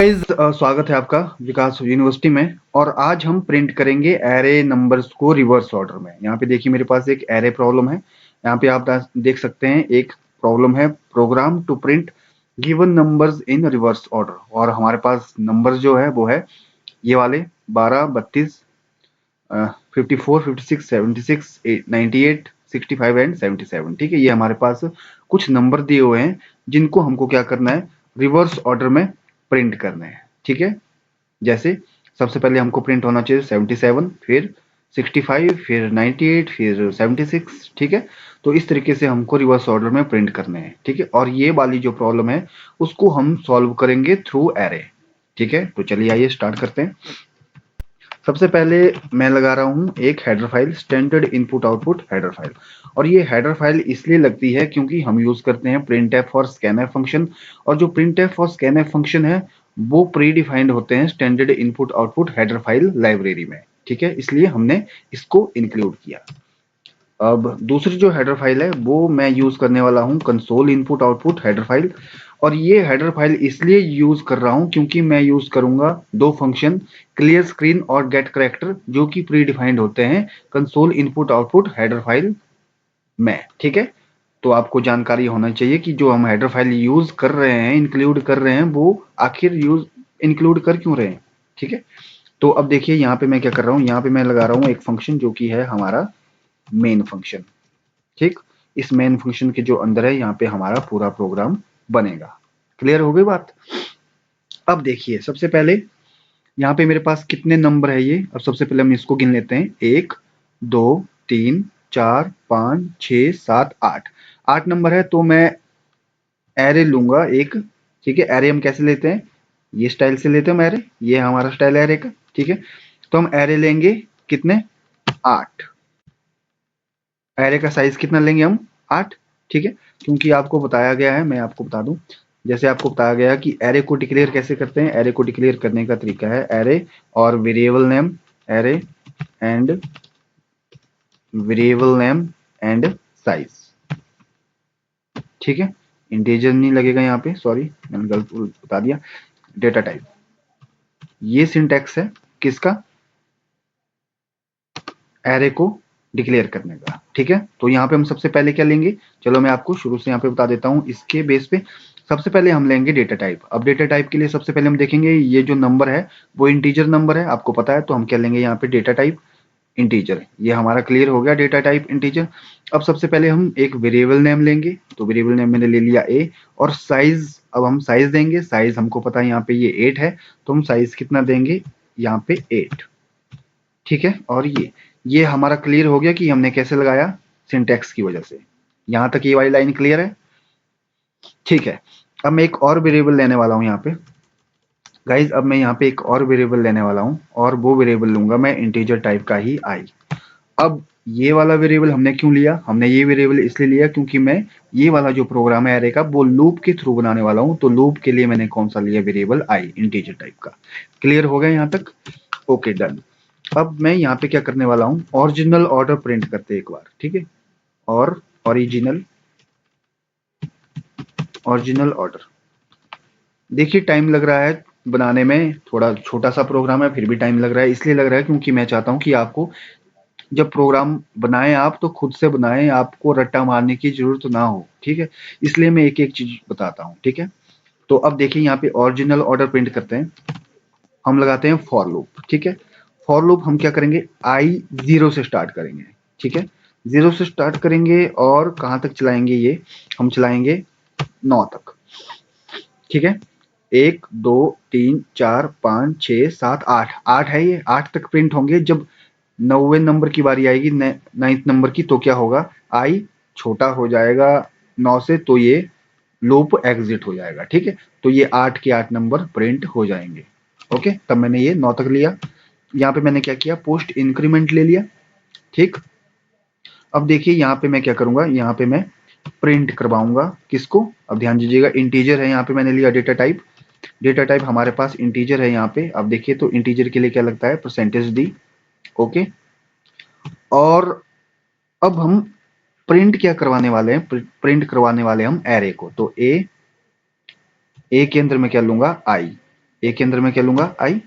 Guys स्वागत है आपका विकास यूनिवर्सिटी में। और आज हम प्रिंट करेंगे एरे नंबर्स को रिवर्स ऑर्डर में। यहाँ पे देखिए मेरे पास एक एरे प्रॉब्लम है। यहाँ पे आप देख सकते हैं एक प्रॉब्लम है, program to print given numbers in reverse order. और हमारे पास नंबर्स जो है वो है ये वाले 12, 32, 54, 56, 76, 98, 65 एंड 77। ठीक है, ये हमारे पास कुछ नंबर दिए हुए हैं जिनको हमको क्या करना है, रिवर्स ऑर्डर में प्रिंट करने हैं। ठीक है, जैसे सबसे पहले हमको प्रिंट होना चाहिए 77, फिर 65, फिर 98, फिर 76। ठीक है, तो इस तरीके से हमको रिवर्स ऑर्डर में प्रिंट करने हैं। ठीक है, और ये वाली जो प्रॉब्लम है उसको हम सॉल्व करेंगे थ्रू एरे। ठीक है, तो चलिए आइए स्टार्ट करते हैं। सबसे पहले मैं लगा रहा हूँ एक header file, standard input output header file. और ये हेडर फाइल इसलिए लगती है क्योंकि हम यूज करते हैं printf और scanf फंक्शन। और जो printf और scanf फंक्शन है वो प्री डिफाइंड होते हैं standard input output header file library में। ठीक है, इसलिए हमने इसको इंक्लूड किया। अब दूसरी जो हेडर फाइल है वो मैं यूज करने वाला हूँ console input output header file. और ये हेडर फाइल इसलिए यूज कर रहा हूँ क्योंकि मैं यूज करूंगा दो फंक्शन, क्लियर स्क्रीन और गेट करेक्टर, जो कि प्री डिफाइंड होते हैं console input output header file में। ठीक है, तो आपको जानकारी होना चाहिए कि जो हम हेडर फाइल यूज कर रहे हैं, इंक्लूड कर रहे हैं, वो आखिर यूज इंक्लूड कर क्यों रहे हैं। ठीक है, तो अब देखिए यहाँ पे मैं क्या कर रहा हूँ, यहाँ पे मैं लगा रहा हूँ एक फंक्शन जो कि है हमारा मेन फंक्शन। ठीक, इस मेन फंक्शन के जो अंदर है यहाँ पे हमारा पूरा प्रोग्राम बनेगा। क्लियर हो गई बात। अब देखिए सबसे पहले यहाँ पे मेरे पास कितने नंबर है ये। अब सबसे पहले हम इसको गिन लेते हैं, 1, 2, 3, 4, 5, 6, 7, 8। 8 नंबर है तो मैं एरे लूंगा एक। ठीक है, एरे हम कैसे लेते हैं, ये स्टाइल से लेते हैं हम एरे, ये हमारा स्टाइल है एरे का। ठीक है, तो हम एरे लेंगे कितने, 8। एरे का साइज कितना लेंगे हम, 8। ठीक है, क्योंकि आपको बताया गया है, मैं आपको बता दूं, जैसे आपको बताया गया कि एरे को डिक्लेयर कैसे करते हैं। एरे को डिक्लेयर करने का तरीका है एरे और variable name, array and variable name and size. ठीक है, इंटीजर नहीं लगेगा यहाँ पे, सॉरी मैंने गलत बता दिया। डेटा टाइप, ये सिंटैक्स है किसका, एरे को डिक्लेयर करने का। ठीक है, तो यहाँ पे हम सबसे पहले क्या लेंगे, चलो मैं आपको शुरू से यहाँ पे बता देता हूँ। इसके बेस पे सबसे पहले हम लेंगे डेटा टाइप। अब डेटा टाइप के लिए सबसे पहले हम देखेंगे ये जो नंबर है वो इंटीजर नंबर है, आपको पता है। तो हम क्या लेंगे यहाँ पे, डेटा टाइप इंटीजर। ये हमारा क्लियर हो गया, डेटा टाइप इंटीजर। अब सबसे पहले हम एक वेरिएबल नेम लेंगे, तो वेरिएबल नेम मैंने ले लिया ए। और साइज, अब हम साइज देंगे, साइज हमको पता है यहाँ पे ये 8 है, तो हम साइज कितना देंगे यहाँ पे 8। ठीक है, और ये हमारा क्लियर हो गया कि हमने कैसे लगाया, सिंटैक्स की वजह से। यहां तक ये वाली लाइन क्लियर है। ठीक है, अब मैं एक और वेरिएबल लेने वाला हूं यहाँ पे गाइज। अब मैं यहाँ पे एक और वेरिएबल लेने वाला हूं और वो वेरिएबल लूंगा मैं इंटीजर टाइप का ही आई। अब ये वाला वेरिएबल हमने क्यों लिया, हमने ये वेरिएबल इसलिए लिया क्योंकि मैं ये वाला जो प्रोग्राम है एरे का वो लूप के थ्रू बनाने वाला हूं। तो लूप के लिए मैंने कौन सा लिया, वेरिएबल आई इंटीजर टाइप का। क्लियर हो गया यहाँ तक, ओके डन। अब मैं यहाँ पे क्या करने वाला हूँ, ओरिजिनल ऑर्डर प्रिंट करते हैं एक बार। ठीक है, और ओरिजिनल ओरिजिनल ऑर्डर। देखिए टाइम लग रहा है बनाने में, थोड़ा छोटा सा प्रोग्राम है फिर भी टाइम लग रहा है। इसलिए लग रहा है क्योंकि मैं चाहता हूँ कि आपको जब प्रोग्राम बनाएं आप तो खुद से बनाएं, आपको रट्टा मारने की जरूरत ना हो। ठीक है, इसलिए मैं एक एक चीज बताता हूँ। ठीक है, तो अब देखिए यहाँ पे ओरिजिनल ऑर्डर प्रिंट करते हैं, हम लगाते हैं फॉर लूप। ठीक है, फॉर लूप हम क्या करेंगे, आई 0 से स्टार्ट करेंगे। ठीक है, 0 से स्टार्ट करेंगे और कहाँ तक चलाएंगे, ये हम चलाएंगे 9 तक। ठीक है, 1, 2, 3, 4, 5, 6, 7, 8, 8 है, ये 8 तक प्रिंट होंगे। जब 9वें नंबर की बारी आएगी, 9th नंबर की, तो क्या होगा, आई छोटा हो जाएगा 9 से, तो ये लूप एग्जिट हो जाएगा। ठीक है, तो ये 8 के 8 नंबर प्रिंट हो जाएंगे। ओके, तब मैंने ये 9 तक लिया। यहाँ पे मैंने क्या किया, पोस्ट इंक्रीमेंट ले लिया। ठीक, अब देखिए यहाँ पे मैं क्या करूंगा, यहाँ पे मैं प्रिंट करवाऊंगा किसको, अब ध्यान दीजिएगा इंटीजर है, यहाँ पे मैंने लिया डेटा टाइप। डेटा टाइप हमारे पास इंटीजर है यहाँ पे। अब देखिए तो इंटीजर के लिए क्या लगता है, परसेंटेज डी। ओके, और अब हम प्रिंट क्या करवाने वाले हैं, प्रिंट करवाने वाले हम एरे को। तो ए के अंदर मैं क्या लूंगा, आई। ए के अंदर मैं क्या लूंगा, आई।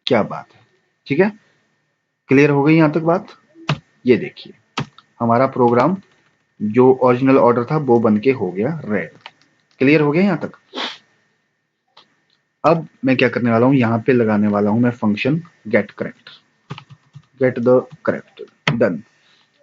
क्या बात है, ठीक है, क्लियर हो गई यहां तक बात। ये देखिए हमारा प्रोग्राम जो ओरिजिनल ऑर्डर था वो बन के हो गया रेड। क्लियर हो गया यहां तक। अब मैं क्या करने वाला हूं, यहां पे लगाने वाला हूं मैं function get correct, get the correct, done.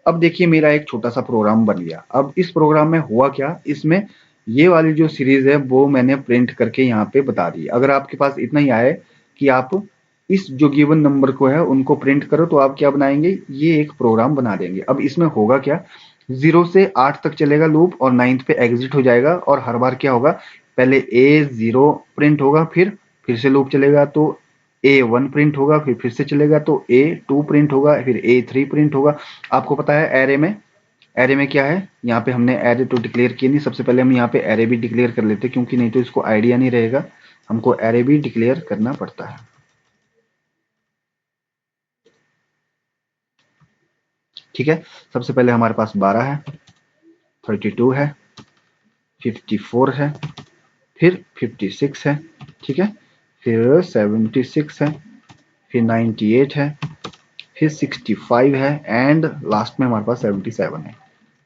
अब देखिए मेरा एक छोटा सा प्रोग्राम बन गया। अब इस प्रोग्राम में हुआ क्या, इसमें ये वाली जो सीरीज है वो मैंने प्रिंट करके यहाँ पे बता दी। अगर आपके पास इतना ही आए कि आप इस जो गिवन नंबर को है उनको प्रिंट करो, तो आप क्या बनाएंगे, ये एक प्रोग्राम बना देंगे। अब इसमें होगा क्या, 0 से 8 तक चलेगा लूप और 9th पे एग्जिट हो जाएगा। और हर बार क्या होगा, पहले A0 प्रिंट होगा, फिर से लूप चलेगा तो A1 प्रिंट होगा, फिर से चलेगा तो A2 प्रिंट होगा, फिर A3 प्रिंट होगा। आपको पता है एरे में क्या है, यहाँ पे हमने एरे तो डिक्लेयर किया नहीं, सबसे पहले हम यहाँ पे एरे भी डिक्लेयर कर लेते, क्योंकि नहीं तो इसको आइडिया नहीं रहेगा। हमको एरे भी डिक्लेयर करना पड़ता है। ठीक है, सबसे पहले हमारे पास 12 है, 32 है, 54 है, फिर 56 है, ठीक है, फिर 76 है, फिर 98 है, फिर 65 है, एंड लास्ट में हमारे पास 77 है।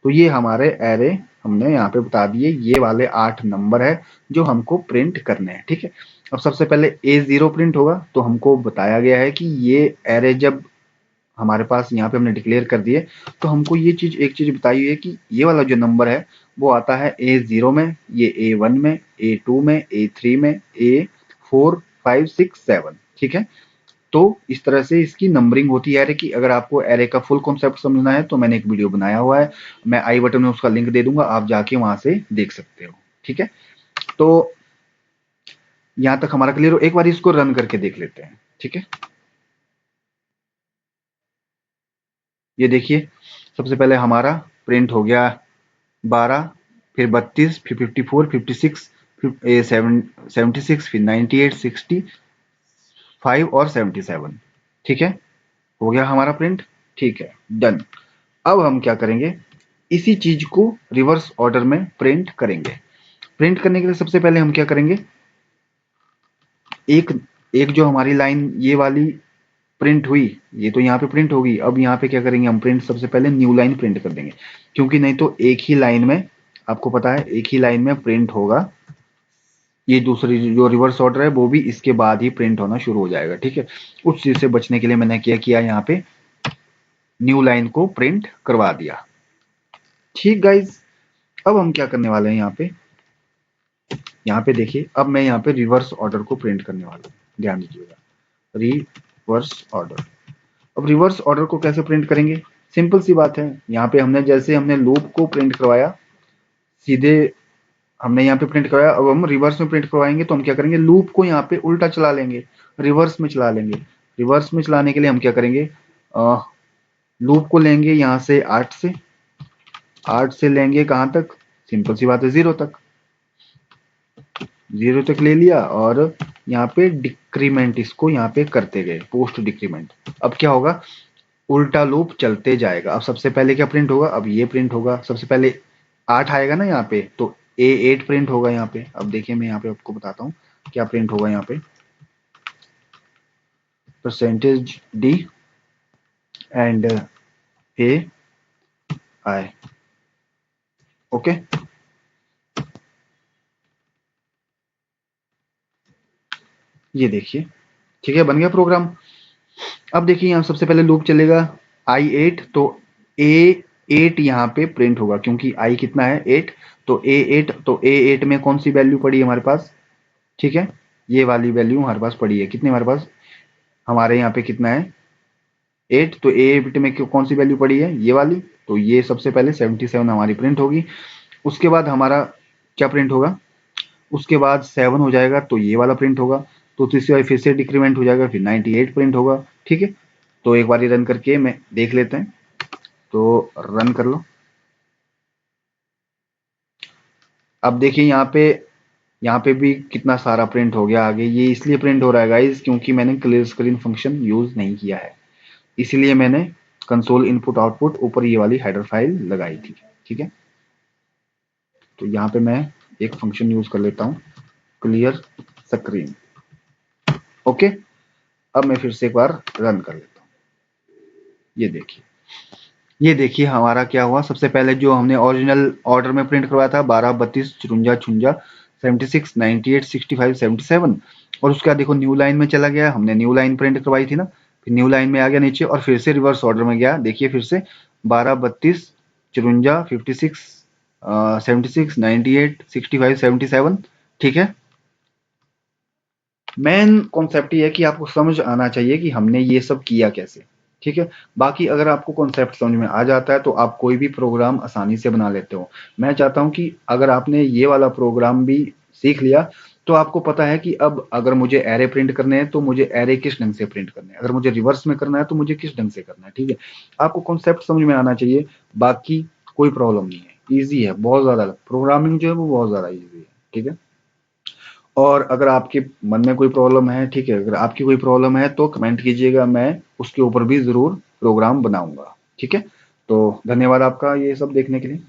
तो ये हमारे एरे हमने यहाँ पे बता दिए, ये वाले 8 नंबर है जो हमको प्रिंट करने हैं। ठीक है, अब सबसे पहले A0 प्रिंट होगा, तो हमको बताया गया है कि ये एरे जब हमारे पास यहाँ पे हमने डिक्लेयर कर दिए, तो हमको ये चीज एक चीज बताई हुई है कि ये वाला जो नंबर है वो आता है A0 में, ये A1 में, A2 में, A3 में, A4 5 6 7। ठीक है, तो इस तरह से इसकी नंबरिंग होती है एरे की। अगर आपको एरे का फुल कॉन्सेप्ट समझना है तो मैंने एक वीडियो बनाया हुआ है, मैं आई बटन में उसका लिंक दे दूंगा, आप जाके वहां से देख सकते हो। ठीक है, तो यहां तक हमारा क्लियर हो, एक बार इसको रन करके देख लेते हैं। ठीक है, ये देखिए सबसे पहले हमारा प्रिंट हो गया 12, फिर 32, फिर 54, 56, फिर 76, फिर 98, 65 और 77। ठीक है, हो गया हमारा प्रिंट। ठीक है, डन। अब हम क्या करेंगे, इसी चीज को रिवर्स ऑर्डर में प्रिंट करेंगे। प्रिंट करने के लिए सबसे पहले हम क्या करेंगे, एक एक जो हमारी लाइन ये वाली प्रिंट हुई, ये तो यहाँ पे प्रिंट होगी। अब यहाँ पे क्या करेंगे, हम प्रिंट सबसे पहले न्यू लाइन प्रिंट कर देंगे, क्योंकि नहीं तो एक ही लाइन में, आपको पता है एक ही लाइन में प्रिंट होगा। ये दूसरी जो रिवर्स ऑर्डर है वो भी इसके बाद ही प्रिंट होना शुरू हो जाएगा। ठीक है, उस चीज से बचने के लिए मैंने क्या किया, यहाँ पे न्यू लाइन को प्रिंट करवा दिया। ठीक गाइज, अब हम क्या करने वाले हैं, यहाँ पे देखिए, अब मैं यहाँ पे रिवर्स ऑर्डर को प्रिंट करने वाला हूँ, ध्यान दीजिएगा, रिवर्स ऑर्डर। अब रिवर्स ऑर्डर को कैसे प्रिंट करेंगे, सिंपल सी बात है, यहाँ पे हमने जैसे हमने लूप को प्रिंट करवाया, सीधे हमने यहाँ पे प्रिंट करवाया, अब हम रिवर्स में प्रिंट करवाएंगे तो हम क्या करेंगे, लूप को यहाँ पे उल्टा चला लेंगे, रिवर्स में चला लेंगे। रिवर्स में चलाने के लिए हम क्या करेंगे, लूप को लेंगे यहाँ से 8 से लेंगे कहाँ तक, सिंपल सी बात है 0 तक, 0 तक ले लिया, और यहाँ पे डिक्रीमेंट इसको यहाँ पे करते गए, पोस्ट डिक्रीमेंट। अब क्या होगा, उल्टा लूप चलते जाएगा। अब सबसे पहले क्या प्रिंट होगा, अब ये प्रिंट होगा, सबसे पहले 8 आएगा ना यहाँ पे, तो A8 प्रिंट होगा यहाँ पे। अब देखिए मैं यहाँ पे आपको बताता हूँ क्या प्रिंट होगा, यहाँ पे %D एंड AI। ओके, ये देखिए, ठीक है, बन गया प्रोग्राम। अब देखिए यहाँ सबसे पहले लूप चलेगा I8, तो A8 यहाँ पे प्रिंट होगा, क्योंकि I कितना है 8, तो A8, तो A8 में कौन सी वैल्यू पड़ी है हमारे पास, ठीक है, ये वाली वैल्यू हमारे पास पड़ी है, कितनी हमारे पास, हमारे यहाँ पे कितना है 8, तो A8 में कौन सी वैल्यू पड़ी है, ये वाली, तो ये सबसे पहले 77 हमारी प्रिंट होगी। उसके बाद हमारा क्या प्रिंट होगा, उसके बाद 7 हो जाएगा तो ये वाला प्रिंट होगा, तो तीसरी बार फिर से डिक्रीमेंट हो जाएगा, फिर 98 प्रिंट होगा। ठीक है, तो एक बार रन करके मैं देख लेते हैं, तो रन कर लो। अब देखिए यहाँ पे भी कितना सारा प्रिंट हो गया आगे। ये इसलिए प्रिंट हो रहा है गाइस, क्योंकि मैंने क्लियर स्क्रीन फंक्शन यूज नहीं किया है, इसलिए मैंने कंसोल इनपुट आउटपुट ऊपर ये वाली हेडर फाइल लगाई थी। ठीक है, तो यहाँ पे मैं एक फंक्शन यूज कर लेता हूँ, क्लियर स्क्रीन। ओके, अब मैं फिर से एक बार रन कर लेता हूँ। ये देखिए हमारा क्या हुआ। सबसे पहले जो हमने ओरिजिनल ऑर्डर में प्रिंट करवाया था 12, 32, 54, 56, 76, 98, 65, 77, और उसके बाद देखो न्यू लाइन में चला गया। हमने न्यू लाइन प्रिंट करवाई थी ना, फिर न्यू लाइन में आ गया नीचे और फिर से रिवर्स ऑर्डर में गया। देखिए फिर से 12, 32, 54, 56, 76, 98, 65, 77। ठीक है, मेन कॉन्सेप्ट ये है कि आपको समझ आना चाहिए कि हमने ये सब किया कैसे। ठीक है, बाकी अगर आपको कॉन्सेप्ट समझ में आ जाता है तो आप कोई भी प्रोग्राम आसानी से बना लेते हो। मैं चाहता हूं कि अगर आपने ये वाला प्रोग्राम भी सीख लिया तो आपको पता है कि अब अगर मुझे एरे प्रिंट करने हैं तो मुझे एरे किस ढंग से प्रिंट करने हैं, अगर मुझे रिवर्स में करना है तो मुझे किस ढंग से करना है। ठीक है, आपको कॉन्सेप्ट समझ में आना चाहिए, बाकी कोई प्रॉब्लम नहीं है। ईजी है, बहुत ज्यादा प्रोग्रामिंग जो है वो बहुत ज्यादा ईजी है। ठीक है, और अगर आपके मन में कोई प्रॉब्लम है, ठीक है, अगर आपकी कोई प्रॉब्लम है तो कमेंट कीजिएगा, मैं उसके ऊपर भी ज़रूर प्रोग्राम बनाऊँगा। ठीक है? तो धन्यवाद आपका ये सब देखने के लिए।